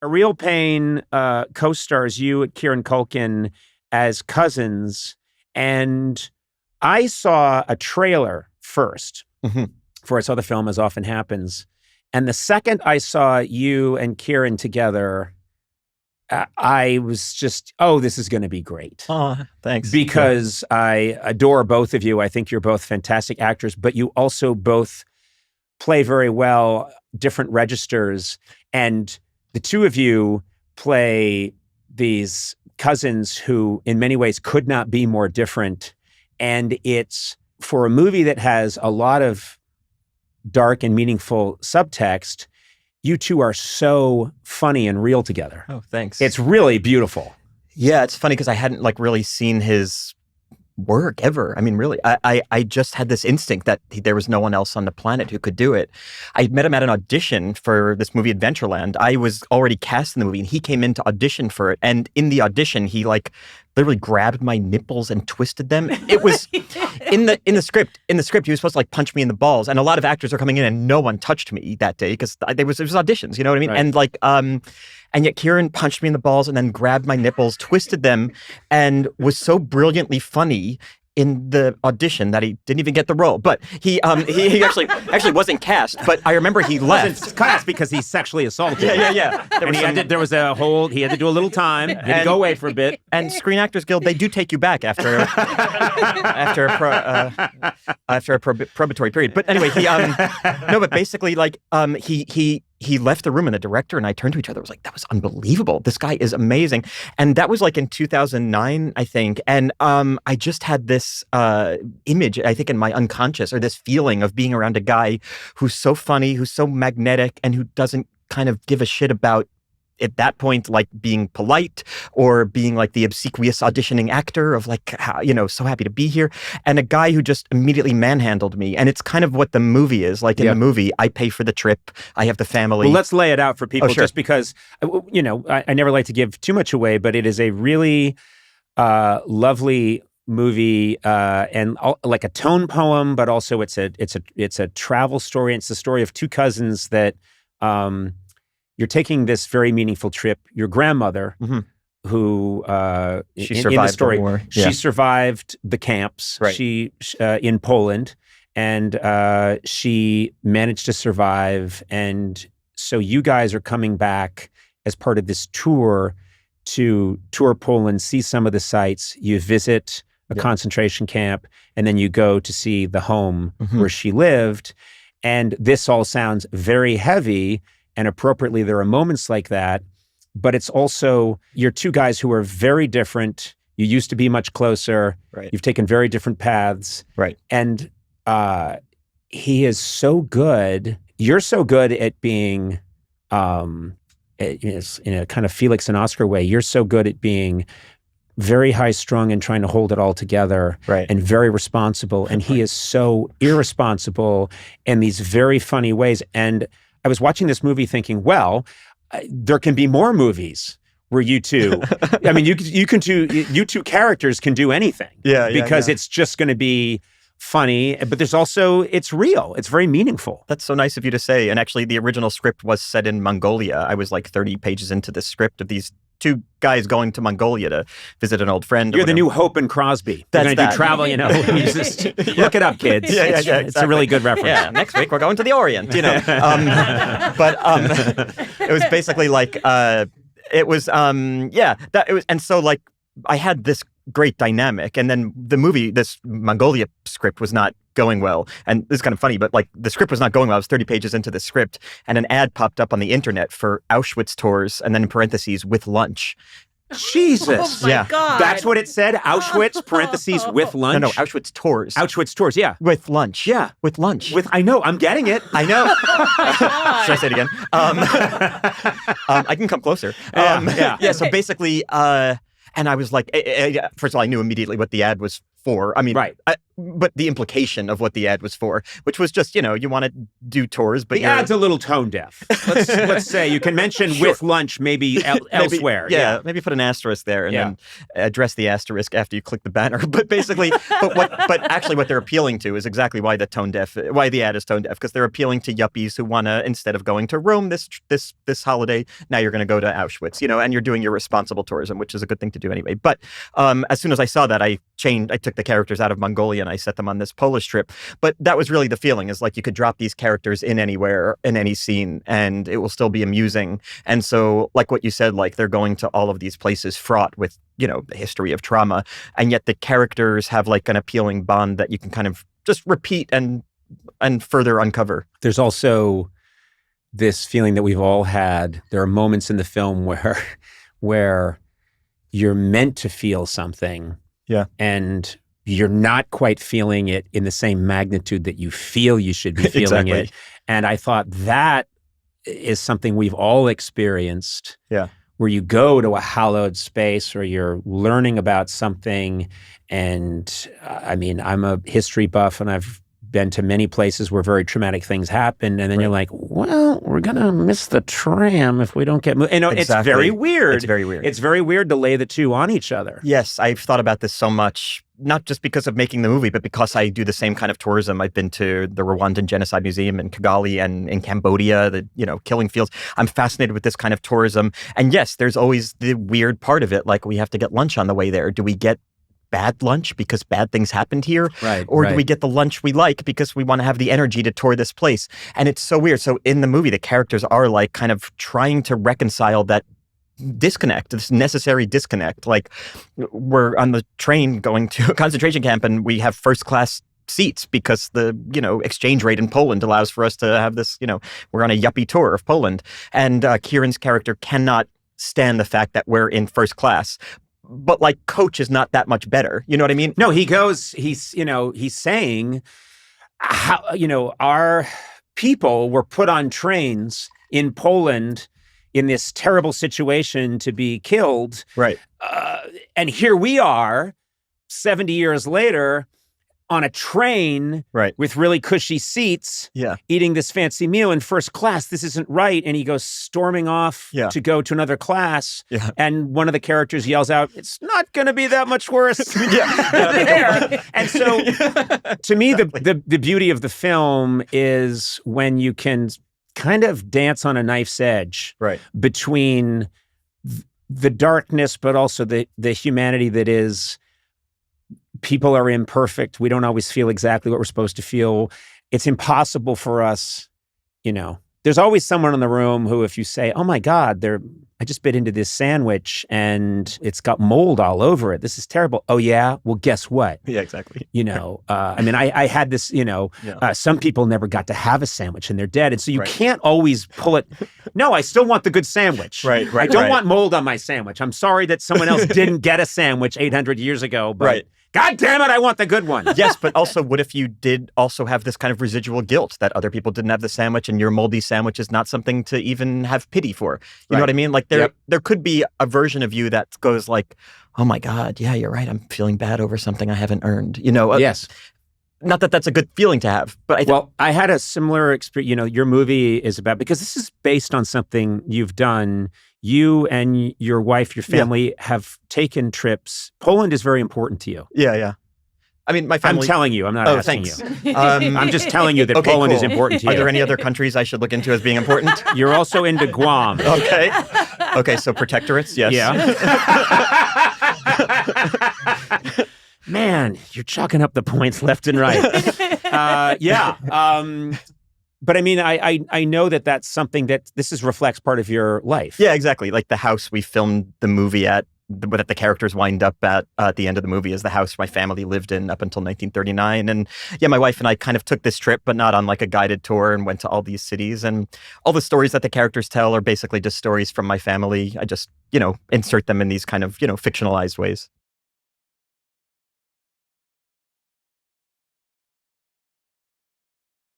A Real Pain co-stars you and Kieran Culkin as cousins, and I saw a trailer first before I saw the film, as often happens. And the second I saw you and Kieran together, I was just, oh, this is going to be great. Oh, thanks. Because I adore both of you. I think you're both fantastic actors, but you also both play very well different registers. And the two of you play these cousins who in many ways could not be more different. And it's for a movie that has a lot of dark and meaningful subtext, you two are so funny and real together. Oh, thanks. It's really beautiful. Yeah, it's funny because I hadn't really seen his work ever. I mean, really, I just had this instinct that there was no one else on the planet who could do it. I met him at an audition for this movie Adventureland. I was already cast in the movie and he came in to audition for it. And in the audition, he literally grabbed my nipples and twisted them. It was in the script. In the script, he was supposed to punch me in the balls. And a lot of actors are coming in and no one touched me that day because it was auditions, you know what I mean? Right. And yet Kieran punched me in the balls and then grabbed my nipples, twisted them, and was so brilliantly funny in the audition that he didn't even get the role. But he actually wasn't cast. But I remember he left. Wasn't cast because he sexually assaulted. Yeah. There was a hold. He had to do a little time. He had to go away for a bit. And Screen Actors Guild, they do take you back after a probatory period. But anyway, he left the room and the director and I turned to each other. I was like, that was unbelievable. This guy is amazing. And that was in 2009, I think. And I just had this image, I think in my unconscious, or this feeling of being around a guy who's so funny, who's so magnetic, and who doesn't kind of give a shit about, at that point, being polite or being the obsequious auditioning actor of so happy to be here. And a guy who just immediately manhandled me. And it's kind of what the movie is. In the movie, I pay for the trip. I have the family. Well, let's lay it out for people sure. Just because, I never like to give too much away, but it is a really lovely movie and like a tone poem, but also it's a travel story. It's the story of two cousins that you're taking this very meaningful trip. Your grandmother, who she in survived the story, the war. She survived the camps. Right. She in Poland, and she managed to survive. And so you guys are coming back as part of this tour to tour Poland, see some of the sites. You visit a concentration camp, and then you go to see the home where she lived. And this all sounds very heavy. And appropriately, there are moments like that, but it's also, you're two guys who are very different. You used to be much closer. Right. You've taken very different paths. Right. And he is so good. You're so good at being, in a kind of Felix and Oscar way, you're so good at being very high strung and trying to hold it all together, and very responsible. And he is so irresponsible in these very funny ways. And I was watching this movie thinking, well, there can be more movies where you two, I mean, you two characters can do anything. Because it's just going to be funny, but there's also, it's real. It's very meaningful. That's so nice of you to say. And actually, the original script was set in Mongolia. I was 30 pages into the script of these two guys going to Mongolia to visit an old friend. You're the new Hope and Crosby. They're going to do travel, you just look it up, kids. Exactly. It's a really good reference. Yeah, next week we're going to the Orient, But it was basically and so I had this great dynamic, and then the movie, this Mongolia script was not going well. And this is kind of funny, but the script was not going well. I was 30 pages into the script, and an ad popped up on the internet for Auschwitz tours, and then in parentheses, with lunch. Jesus. Oh my God. That's what it said? Auschwitz, parentheses, with lunch? No, Auschwitz tours. Auschwitz tours, yeah. With lunch. Yeah. With lunch. I know, I'm getting it. I know. Should I say it again? I can come closer. So basically, and I was first of all, I knew immediately what the ad was for. I mean, but the implication of what the ad was for, which was just, you want to do tours, but the ad's a little tone deaf. Let's say you can mention with lunch maybe elsewhere. Yeah, maybe put an asterisk there and then address the asterisk after you click the banner. But basically, but actually what they're appealing to is exactly why the ad is tone deaf, because they're appealing to yuppies who want to, instead of going to Rome this holiday, now you're going to go to Auschwitz, and you're doing your responsible tourism, which is a good thing to do anyway. But as soon as I saw that, I took the characters out of Mongolia and I set them on this Polish trip. But that was really the feeling, is like you could drop these characters in anywhere, in any scene, and it will still be amusing. And so, like what you said, like they're going to all of these places fraught with, the history of trauma. And yet the characters have like an appealing bond that you can kind of just repeat and further uncover. There's also this feeling that we've all had. There are moments in the film where you're meant to feel something. Yeah. And you're not quite feeling it in the same magnitude that you feel you should be feeling it. And I thought that is something we've all experienced. Yeah. Where you go to a hallowed space or you're learning about something. And I mean, I'm a history buff and I've been to many places where very traumatic things happen. And then you're like, well, we're going to miss the tram if we don't get moved. Exactly. It's very weird. It's very weird. It's very weird to lay the two on each other. Yes, I've thought about this so much, not just because of making the movie, but because I do the same kind of tourism. I've been to the Rwandan Genocide Museum in Kigali and in Cambodia, the, killing fields. I'm fascinated with this kind of tourism. And yes, there's always the weird part of it. Like, we have to get lunch on the way there. Do we get bad lunch because bad things happened here? Right. Or do we get the lunch we like because we want to have the energy to tour this place? And it's so weird. So in the movie, the characters are like kind of trying to reconcile that disconnect, this necessary disconnect. Like, we're on the train going to a concentration camp and we have first class seats because the, exchange rate in Poland allows for us to have this, we're on a yuppie tour of Poland. And Kieran's character cannot stand the fact that we're in first class. But like, coach is not that much better. You know what I mean? No, he's saying how, our people were put on trains in Poland in this terrible situation to be killed. Right. And here we are 70 years later on a train with really cushy seats, eating this fancy meal in first class. This isn't right. And he goes storming off to go to another class. Yeah. And one of the characters yells out, "It's not going to be that much worse." There. And so to me, the beauty of the film is when you can kind of dance on a knife's edge between the darkness, but also the humanity that is, people are imperfect. We don't always feel exactly what we're supposed to feel. It's impossible for us, There's always someone in the room who, if you say, "Oh my God, I just bit into this sandwich and it's got mold all over it. This is terrible." "Oh yeah? Well, guess what?" Yeah, exactly. I had this, some people never got to have a sandwich and they're dead. And so you can't always pull it. No, I still want the good sandwich. Right. I don't want mold on my sandwich. I'm sorry that someone else didn't get a sandwich 800 years ago, but God damn it, I want the good one. Yes, but also, what if you did also have this kind of residual guilt that other people didn't have the sandwich and your moldy sandwich is not something to even have pity for? You know what I mean? Like, there could be a version of you that goes like, "Oh my God, yeah, you're right. I'm feeling bad over something I haven't earned." Yes. Not that that's a good feeling to have, but I had a similar experience. Your movie is about, because this is based on something you've done. You and your wife, your family have taken trips. Poland is very important to you. Yeah. I mean, my family... I'm telling you. I'm not asking you. I'm just telling you that Poland is important to you. Are there any other countries I should look into as being important? You're also into Guam. Okay, so protectorates, yes. Yeah. Man, you're chalking up the points left and right. But I mean, I know that that's something that reflects part of your life. Yeah, exactly. Like the house we filmed the movie at, that the characters wind up at the end of the movie, is the house my family lived in up until 1939. And my wife and I kind of took this trip, but not on like a guided tour, and went to all these cities. And all the stories that the characters tell are basically just stories from my family. I just, insert them in these kind of, fictionalized ways.